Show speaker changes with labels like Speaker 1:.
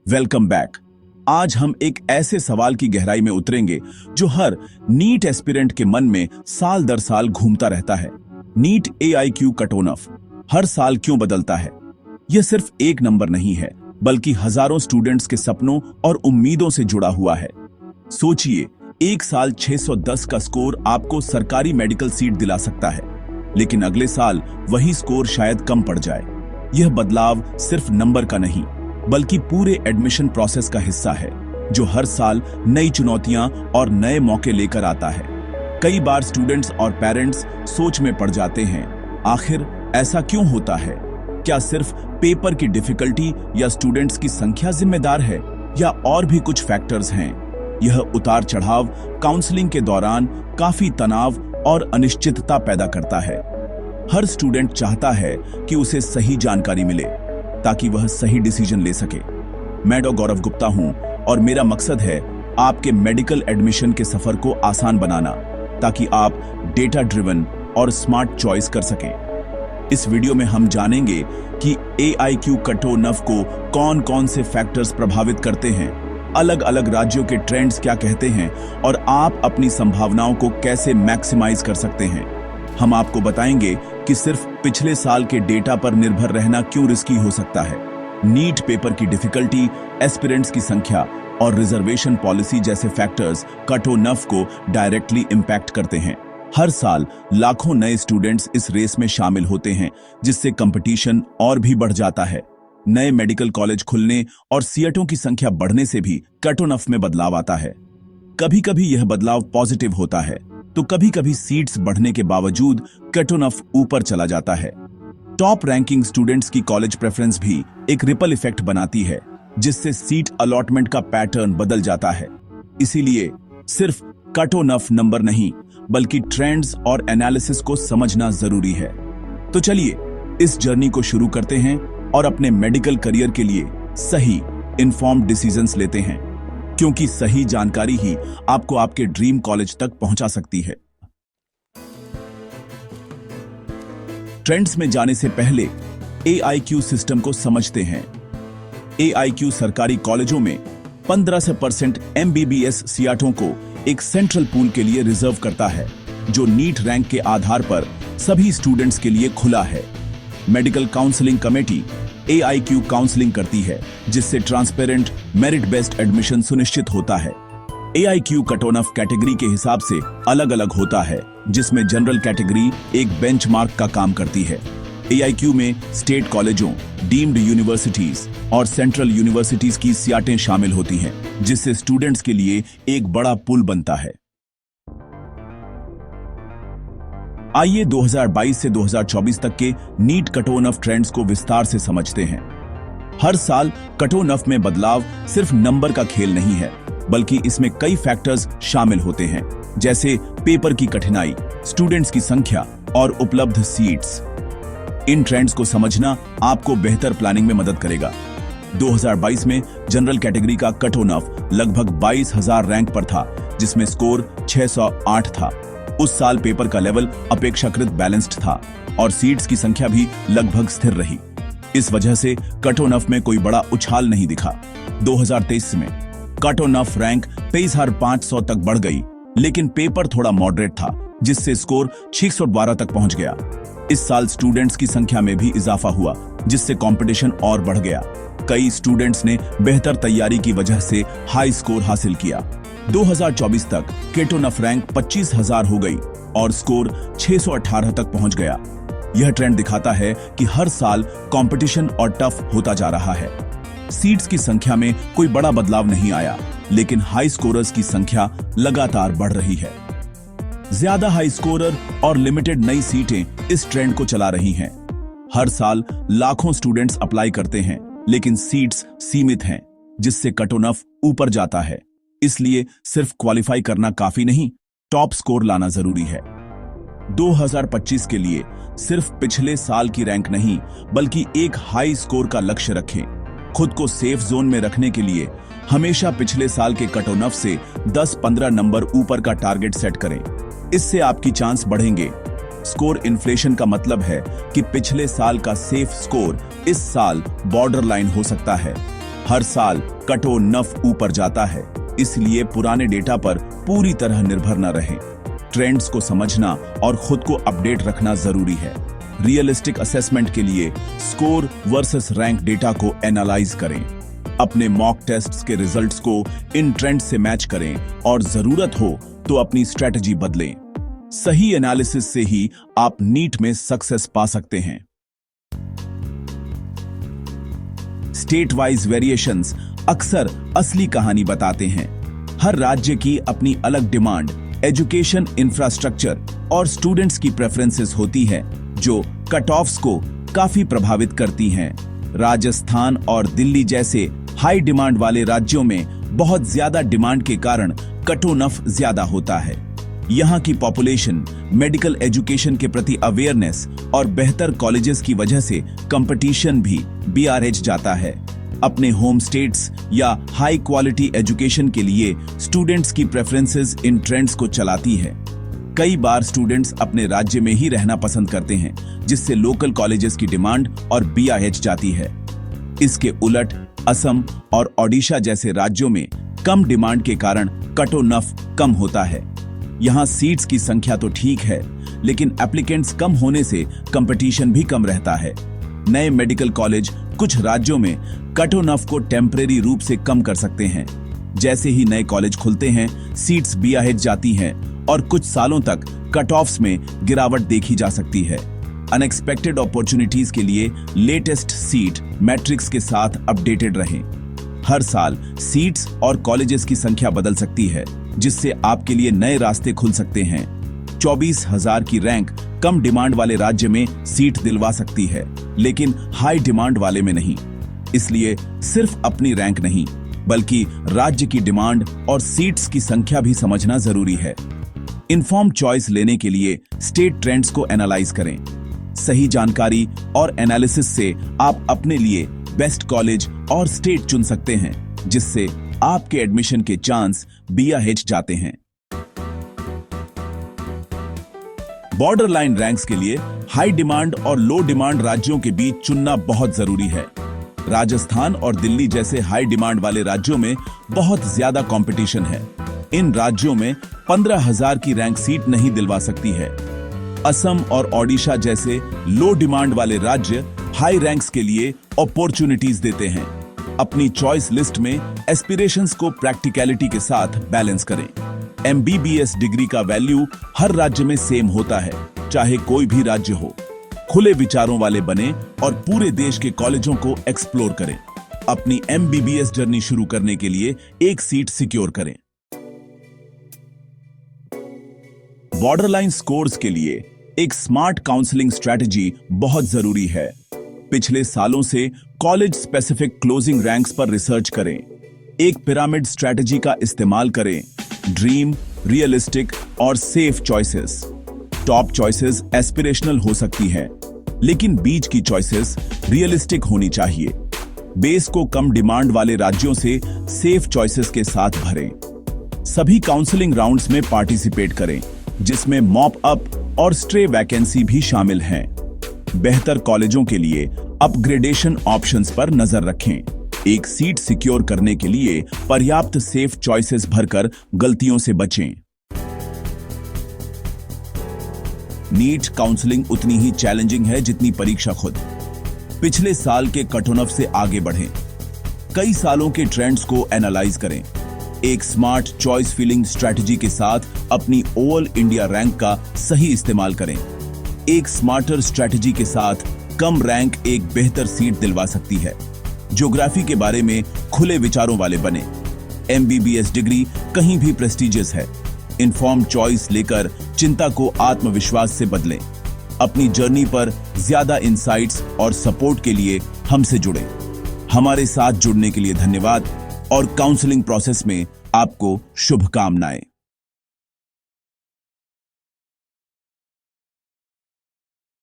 Speaker 1: Welcome back. आज हम एक ऐसे सवाल की गहराई में उतरेंगे जो हर नीट एस्पिरेंट के मन में साल दर साल घूमता रहता है। नीट AIQ कट-ऑफ हर साल क्यों बदलता है? यह सिर्फ एक नंबर नहीं है, बल्कि हजारों स्टूडेंट्स के सपनों और उम्मीदों से जुड़ा हुआ है। सोचिए, एक साल 610 का स्कोर आपको सरकारी मेडिकल सीट दिला सकता है, लेकिन अगले साल वही स्कोर शायद कम पड़ जाए। यह बदलाव सिर्फ नंबर का नहीं, बल्कि पूरे एडमिशन प्रोसेस का हिस्सा है, जो हर साल नई चुनौतियां और नए मौके लेकर आता है। कई बार स्टूडेंट्स और पेरेंट्स सोच में पड़ जाते हैं, आखिर ऐसा क्यों होता है? क्या सिर्फ पेपर की डिफिकल्टी या स्टूडेंट्स की संख्या जिम्मेदार है, या और भी कुछ फैक्टर्स हैं? यह उतार चढ़ाव काउंसलिंग के दौरान काफी तनाव और अनिश्चितता पैदा करता है। हर स्टूडेंट चाहता है कि उसे सही जानकारी मिले ताकि वह सही डिसीजन ले सके। मैं डॉ. गौरव गुप्ता हूं और मेरा मकसद है आपके मेडिकल एडमिशन के सफर को आसान बनाना, ताकि आप डेटा ड्रिवन और स्मार्ट चॉइस कर सकें। इस वीडियो में हम जानेंगे कि AIQ कट-ऑफ को कौन कौन से फैक्टर्स प्रभावित करते हैं, अलग अलग राज्यों के ट्रेंड्स क्या कहते हैं और आप अपनी संभावनाओं को कैसे मैक्सिमाइज कर सकते हैं। हम आपको बताएंगे कि सिर्फ पिछले साल के डेटा पर निर्भर रहना क्यों रिस्की हो सकता है। नीट पेपर की डिफिकल्टी, एस्पिरेंट्स की संख्या और रिजर्वेशन पॉलिसी जैसे फैक्टर्स कट-ऑफ को डायरेक्टली इंपैक्ट करते हैं। हर साल लाखों नए स्टूडेंट्स इस रेस में शामिल होते हैं, जिससे कंपटीशन और भी बढ़ जाता है। नए मेडिकल कॉलेज खुलने और सीटों की संख्या बढ़ने से भी कट-ऑफ में बदलाव आता है। कभी कभी यह बदलाव पॉजिटिव होता है, तो कभी कभी सीट्स बढ़ने के बावजूद कट-ऑफ ऊपर चला जाता है। टॉप रैंकिंग स्टूडेंट्स की कॉलेज प्रेफरेंस भी एक रिपल इफेक्ट बनाती है, जिससे सीट अलॉटमेंट का पैटर्न बदल जाता है। इसीलिए सिर्फ कट-ऑफ नंबर नहीं, बल्कि ट्रेंड्स और एनालिसिस को समझना जरूरी है। तो चलिए इस जर्नी को शुरू करते हैं और अपने मेडिकल करियर के लिए सही इन्फॉर्म्ड डिसीजंस लेते हैं, क्योंकि सही जानकारी ही आपको आपके ड्रीम कॉलेज तक पहुंचा सकती है। ट्रेंड्स में जाने से पहले AIQ सिस्टम को समझते हैं। AIQ सरकारी कॉलेजों में 15% MBBS सीटों को एक सेंट्रल पूल के लिए रिजर्व करता है, जो नीट रैंक के आधार पर सभी स्टूडेंट्स के लिए खुला है। Medical counselling committee AIQ counselling करती है, जिससे ट्रांसपेरेंट मेरिट बेस्ड एडमिशन सुनिश्चित होता है। AIQ कट-ऑफ कैटेगरी के हिसाब से अलग अलग होता है, जिसमें जनरल कैटेगरी एक बेंचमार्क का काम करती है। AIQ में स्टेट कॉलेजों, डीम्ड यूनिवर्सिटीज और सेंट्रल यूनिवर्सिटीज की सीटें शामिल होती हैं, जिससे स्टूडेंट्स के लिए एक बड़ा पुल बनता है। आइए 2022 से 2024 तक के नीट कट-ऑफ ट्रेंड्स को विस्तार से समझते हैं। हर साल कट-ऑफ में बदलाव सिर्फ नंबर का खेल नहीं है, बल्कि इसमें कई फैक्टर्स शामिल होते हैं, जैसे पेपर की कठिनाई, स्टूडेंट्स की संख्या और उपलब्ध सीट्स। इन ट्रेंड्स को समझना आपको बेहतर प्लानिंग में मदद करेगा। 2022 में जनरल कैटेगरी का कट-ऑफ लगभग 22,000 रैंक पर था, जिसमें स्कोर 608 था। उस साल पेपर का लेवल अपेक्षाकृत बैलेंस्ड था और सीट्स की संख्या भी लगभग स्थिर रही। इस वजह से कट-ऑफ में कोई बड़ा उछाल नहीं दिखा। 2023 में कट-ऑफ रैंक 23,500 तक बढ़ गई, लेकिन पेपर थोड़ा मॉडरेट था, जिससे स्कोर 612 तक पहुंच गया। इस साल स्टूडेंट्स की संख्या में भी इजाफा हुआ, जिससे कंपटीशन और बढ़ गया। कई स्टूडेंट्स ने बेहतर तैयारी की वजह से हाई स्कोर हासिल किया। 2024 तक कट-ऑफ रैंक 25,000 हो गई और स्कोर 618 तक पहुंच गया। यह ट्रेंड दिखाता है कि हर साल कंपटीशन और टफ होता जा रहा है। सीट्स की संख्या में कोई बड़ा बदलाव नहीं आया, लेकिन हाई स्कोरर्स की संख्या लगातार बढ़ रही है। ज्यादा हाई स्कोरर और लिमिटेड नई सीटें इस ट्रेंड को चला रही हैं। हर साल लाखों स्टूडेंट्स अप्लाई करते हैं, लेकिन सीट्स सीमित हैं, जिससे कट-ऑफ ऊपर जाता है। इसलिए सिर्फ क्वालिफाई करना काफी नहीं, टॉप स्कोर लाना जरूरी है। 2025 के लिए सिर्फ पिछले साल की रैंक नहीं, बल्कि एक हाई स्कोर का लक्ष्य रखें। खुद को सेफ जोन में रखने के लिए हमेशा पिछले साल के कट-ऑफ से 10-15 नंबर ऊपर का टारगेट सेट करें। इससे आपकी चांस बढ़ेंगे। स्कोर इन्फ्लेशन का मतलब है कि पिछले साल का सेफ स्कोर इस साल बॉर्डर लाइन हो सकता है। हर साल कटो नफ ऊपर जाता है, इसलिए पुराने डेटा पर पूरी तरह निर्भर न रहें। ट्रेंड्स को समझना और खुद को अपडेट रखना जरूरी है। रियलिस्टिक असेसमेंट के लिए स्कोर वर्सेस रैंक डेटा को एनालाइज करें। अपने मॉक टेस्ट्स के रिजल्ट्स को इन ट्रेंड से मैच करें और जरूरत हो तो अपनी स्ट्रेटजी बदलें। सही एनालिसिस से ही आप नीट में सक्सेस पा सकते हैं। स्टेट वाइज वेरिएशंस अक्सर असली कहानी बताते हैं। हर राज्य की अपनी अलग डिमांड, एजुकेशन इंफ्रास्ट्रक्चर और स्टूडेंट्स की प्रेफरेंसेस होती है, जो कट ऑफ्स को काफी प्रभावित करती हैं। राजस्थान और दिल्ली जैसे हाई डिमांड वाले राज्यों में बहुत ज्यादा डिमांड के कारण कट ऑफ ज्यादा होता है। यहाँ की पॉपुलेशन, मेडिकल एजुकेशन के प्रति अवेयरनेस और बेहतर कॉलेजेस की वजह से कंपटीशन भी BRH जाता है। अपने होम स्टेट्स या हाई क्वालिटी एजुकेशन के लिए स्टूडेंट्स की प्रेफरेंसेस इन ट्रेंड्स को चलाती है। कई बार स्टूडेंट्स अपने राज्य में ही रहना पसंद करते हैं, जिससे लोकल कॉलेजेस की डिमांड और BRH जाती है। इसके उलट असम और ओडिशा जैसे राज्यों में कम डिमांड के कारण कट ऑफ कम होता है। यहाँ सीट्स की संख्या तो ठीक है, लेकिन एप्लीकेंट्स कम होने से कंपटीशन भी कम रहता है। नए मेडिकल कॉलेज कुछ राज्यों में कट ऑफ को टेम्परेरी रूप से कम कर सकते हैं। जैसे ही नए कॉलेज खुलते हैं, सीट्स BRH जाती हैं और कुछ सालों तक कट ऑफ्स में गिरावट देखी जा सकती है। अनएक्सपेक्टेड अपॉर्चुनिटीज के लिए लेटेस्ट सीट मैट्रिक्स के साथ अपडेटेड रहें। हर साल सीट्स और कॉलेजेस की संख्या बदल सकती है, जिससे आपके लिए नए रास्ते खुल सकते हैं। 24,000 की रैंक कम डिमांड वाले राज्य में सीट दिलवा सकती है, लेकिन हाई डिमांड वाले में नहीं। इसलिए सिर्फ अपनी रैंक नहीं, बल्कि राज्य की डिमांड और सीट्स की संख्या भी समझना जरूरी है। इन्फॉर्म चॉइस लेने के लिए स्टेट ट्रेंड्स को एनालाइज करें। सही जानकारी और एनालिसिस से आप अपने लिए बेस्ट कॉलेज और स्टेट चुन सकते हैं, जिससे आपके एडमिशन के चांस BRH जाते हैं। बॉर्डर लाइन रैंक्स के लिए हाई डिमांड और लो डिमांड राज्यों के बीच चुनना बहुत जरूरी है। राजस्थान और दिल्ली जैसे हाई डिमांड वाले राज्यों में बहुत ज्यादा कंपटीशन है। इन राज्यों में 15,000 की रैंक सीट नहीं दिलवा सकती है। असम और ओडिशा जैसे लो डिमांड वाले राज्य हाई रैंक्स के लिए अपॉर्चुनिटीज देते हैं। अपनी चॉइस लिस्ट में एस्पिरेशंस को प्रैक्टिकलिटी के साथ बैलेंस करें। MBBS डिग्री का वैल्यू हर राज्य में सेम होता है, चाहे कोई भी राज्य हो। खुले विचारों वाले बने और पूरे देश के कॉलेजों को एक्सप्लोर करें। अपनी MBBS जर्नी शुरू करने के लिए एक सीट सिक्योर करें। बॉर्डरलाइन स्कोर्स के लिए एक स्मार्ट काउंसलिंग स्ट्रेटजी बहुत जरूरी है। पिछले सालों से कॉलेज स्पेसिफिक क्लोजिंग रैंक्स पर रिसर्च करें। एक पिरामिड स्ट्रेटजी का इस्तेमाल करें। ड्रीम, रियलिस्टिक और safe choices. Top choices aspirational हो सकती है, लेकिन बीच की चॉइसेस रियलिस्टिक होनी चाहिए। बेस को कम डिमांड वाले राज्यों से सेफ चॉइसेस के साथ भरें। सभी काउंसलिंग राउंड्स में पार्टिसिपेट करें, जिसमें मॉप अप और स्ट्रे वैकेंसी भी शामिल हैं। बेहतर कॉलेजों के लिए अपग्रेडेशन ऑप्शंस पर नजर रखें। एक सीट सिक्योर करने के लिए पर्याप्त सेफ चॉइसेस भरकर गलतियों से बचें। नीट काउंसलिंग उतनी ही चैलेंजिंग है जितनी परीक्षा खुद। पिछले साल के कट ऑफ से आगे बढ़ें। कई सालों के ट्रेंड्स को एनालाइज करें। एक स्मार्ट चॉइस फिलिंग स्ट्रेटजी के साथ अपनी ऑल इंडिया रैंक का सही इस्तेमाल करें। एक स्मार्टर स्ट्रेटजी के साथ कम रैंक एक बेहतर सीट दिलवा सकती है। ज्योग्राफी के बारे में खुले विचारों वाले बने। MBBS डिग्री कहीं भी प्रेस्टिजियस है। इन्फॉर्म चॉइस लेकर चिंता को आत्मविश्वास से बदलें। अपनी जर्नी पर ज्यादा इंसाइट्स और सपोर्ट के लिए हमसे जुड़ें। हमारे साथ जुड़ने के लिए धन्यवाद और काउंसलिंग प्रोसेस में आपको शुभकामनाएं।